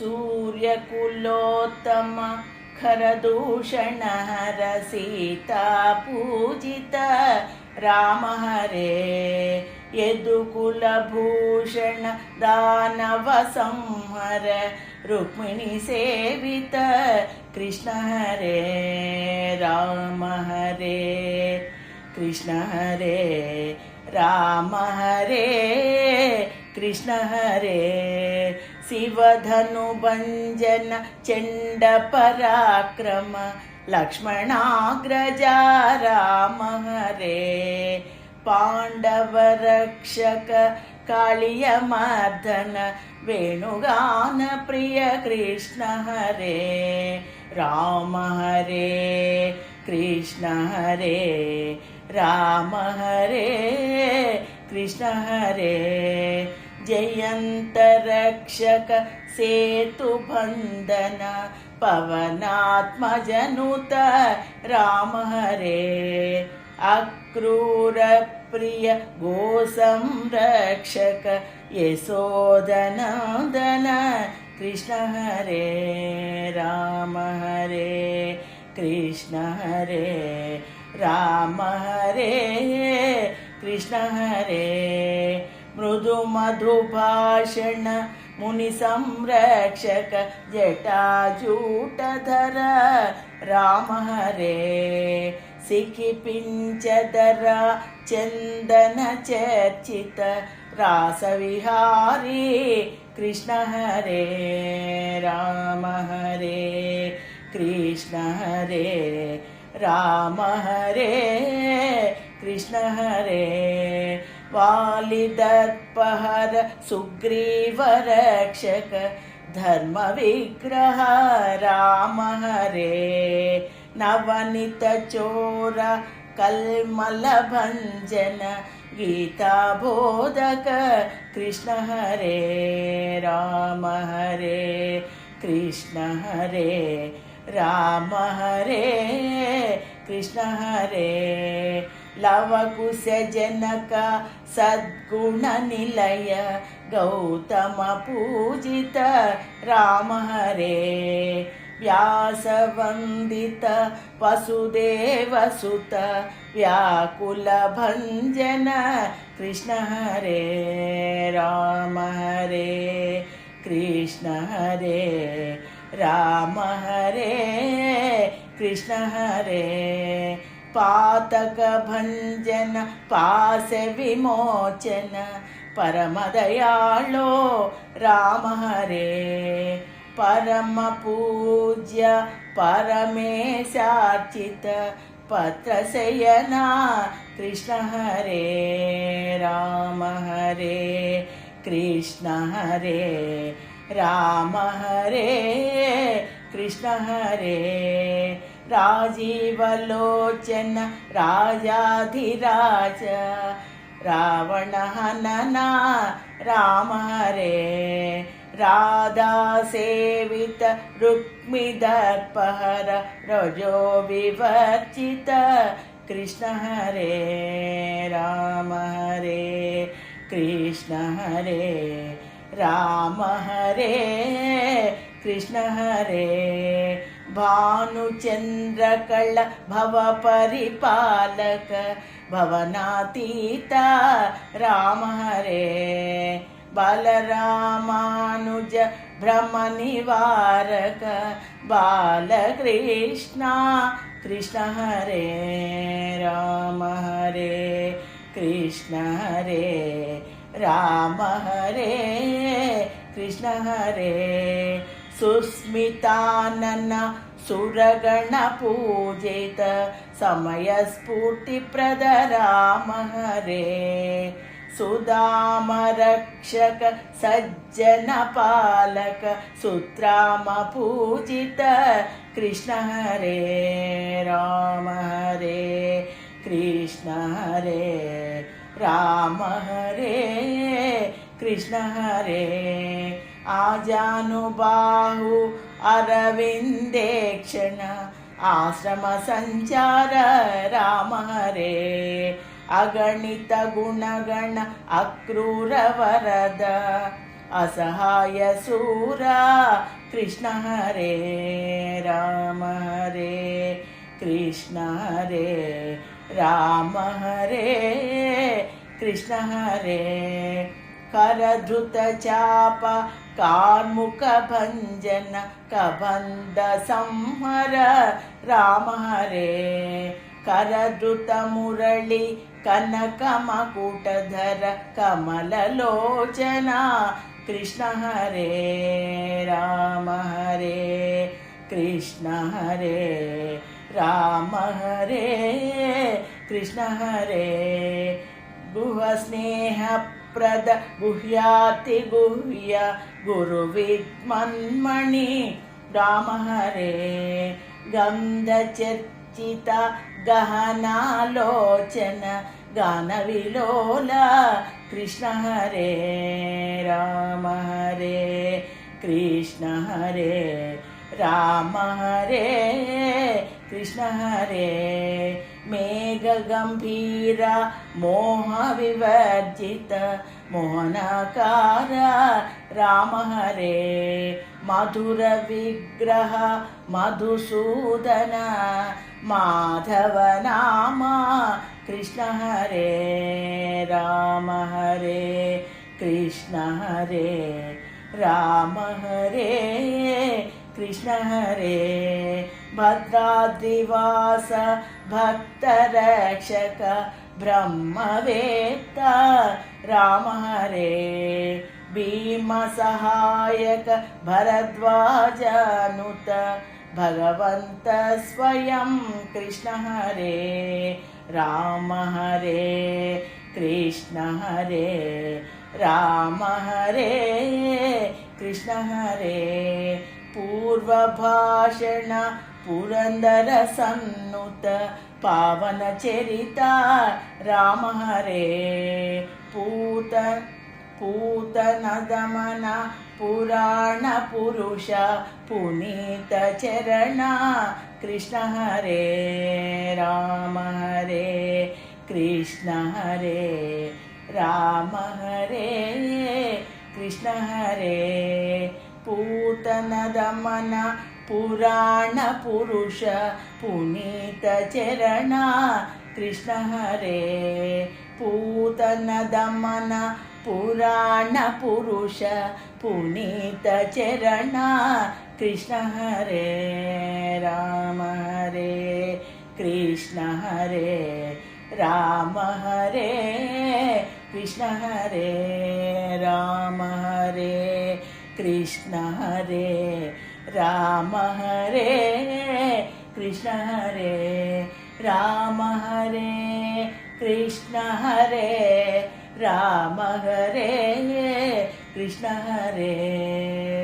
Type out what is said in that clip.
सूर्यकुलोत्तम खरदूषण हर सीता पूजित राम हरे। यदुकुलभूषण दानव संहर रुक्मिणी सेवित कृष्ण हरे। राम हरे कृष्ण हरे राम हरे कृष्ण हरे। शिवधनुभञ्जन चण्ड पराक्रम लक्ष्मणाग्रजा राम हरे। पाण्डवरक्षक कालियमर्दन वेणुगान प्रिय कृष्ण हरे। राम हरे कृष्ण हरे राम हरे कृष्ण हरे। जयंत रक्षक सेतुबंधन पवनात्मजनुत राम हरे। अक्रूर प्रिय गोसंरक्षक यशोदनंदन कृष्ण हरे। राम हरे कृष्ण हरे राम हरे कृष्ण हरे। मृदु मधुभाषण मुनि संरक्षक जटाजूटधर राम हरे। सिखिपिंचधर चंदन चर्चित रासविहारी कृष्ण हरे। राम हरे कृष्ण हरे राम हरे कृष्ण हरे। वालिदर्पहर सुग्रीव रक्षक धर्म विग्रह राम हरे। नवनीत चोर कल्मल भंजन गीता बोधक कृष्ण हरे। राम हरे कृष्ण हरे राम हरे कृष्ण हरे। लवकुश जनक सद्गुण निलय गौतम पूजित राम हरे। व्यासवंदित वसुदेव सुत व्याकुल भंजन कृष्ण हरे। राम हरे कृष्ण हरे राम हरे कृष्ण हरे। पातक भंजन पास विमोचन परम दयालो राम हरे। परम पूज्य परमेशार्चित पत्र शयना कृष्ण हरे। राम हरे कृष्ण हरे राम हरे कृष्ण हरे। राजीवलोचन राजाधिराज रावण हनना राम हरे। राधा सेवित रुक्मिदर्पहर रजो विवर्जित कृष्ण हरे। राम हरे कृष्ण हरे राम हरे कृष्ण हरे। भानुचंद्रकल भव परिपालक भवनातीता राम हरे। बलरामानुज भ्रम निवारक बालकृष्णा कृष्ण हरे। राम हरे कृष्ण हरे राम हरे कृष्ण हरे। सुस्मितानन सुरगण पूजित समय स्फूर्ति प्रद राम हरे। सुदाम रक्षक सज्जन पालक सुत्राम पूजित कृष्ण हरे। राम हरे कृष्ण हरे राम हरे कृष्ण हरे। आजानुबाहु अरविंदेक्षण आश्रम संचार राम हरे। अगणित गुणगण अक्रूर वरद असहाय सूरा कृष्ण हरे राम हरे कृष्ण हरे राम हरे कृष्ण हरे करधृत चाप कार्मुक भंजन कबंध संहर राम हरे करधृत मुरली कनक मकुटधर कमललोचना कृष्ण हरे राम हरे कृष्ण हरे राम हरे कृष्ण हरे गुह स्नेह प्रद गुह्याति गुह्य गुरुविद्मन्मणि राम हरे गन्धचर्चित गहनालोचन गानविलोला कृष्ण हरे राम हरे कृष्ण हरे राम हरे कृष्ण हरे मेघ गंभीर मोह विवर्जित मोहनकार राम हरे मधुर विग्रह मधुसूदन माधव नाम कृष्ण हरे राम हरे कृष्ण हरे राम हरे कृष्ण हरे भद्राद्रिवास भक्तरक्षक ब्रह्मवेत्ता राम हरे भीम सहायक भरद्वाजानुत भगवंत स्वयं कृष्ण हरे राम हरे कृष्ण हरे राम हरे कृष्ण हरे पूर्व भाषण पुरंदर सन्नुत पावन चरिता राम हरे पूतन दमन पुराण पुरुष पुनीत चरण कृष्ण हरे राम हरे कृष्ण हरे राम हरे कृष्ण हरे पूतन दमन पुराण पुरुष पुनीत चरण कृष्ण हरे पूतन दमन पुराण पुरुष पुनीत चरण कृष्ण हरे राम हरे कृष्ण हरे राम हरे कृष्ण हरे राम हरे कृष्ण हरे राम हरे कृष्ण हरे राम हरे कृष्ण हरे राम हरे कृष्ण हरे